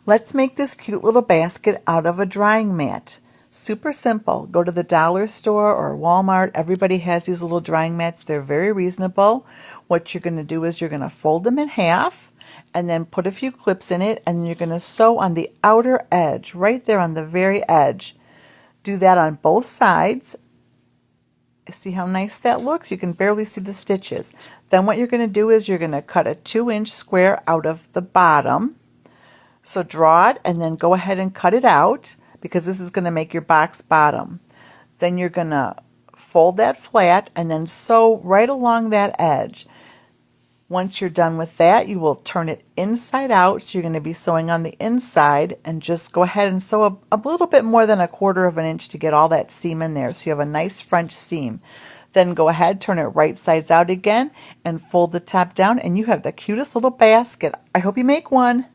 Let's make this cute little basket out of a drying mat. Super simple. Go to the dollar store or Walmart. Everybody has these little drying mats. They're very reasonable. What you're going to do is you're going to fold them in half and then put a few clips in it, and you're going to sew on the outer edge, right there on the very edge. Do that on both sides. See how nice that looks? You can barely see the stitches. Then what you're going to do is you're going to cut a 2-inch square out of the bottom. So draw it and then go ahead and cut it out, because this is going to make your box bottom. Then you're going to fold that flat and then sew right along that edge. Once you're done with that, you will turn it inside out. So you're going to be sewing on the inside, and just go ahead and sew a little bit more than 1/4 of an inch to get all that seam in there, so you have a nice French seam. Then go ahead, turn it right sides out again, and fold the top down, and you have the cutest little basket. I hope you make one.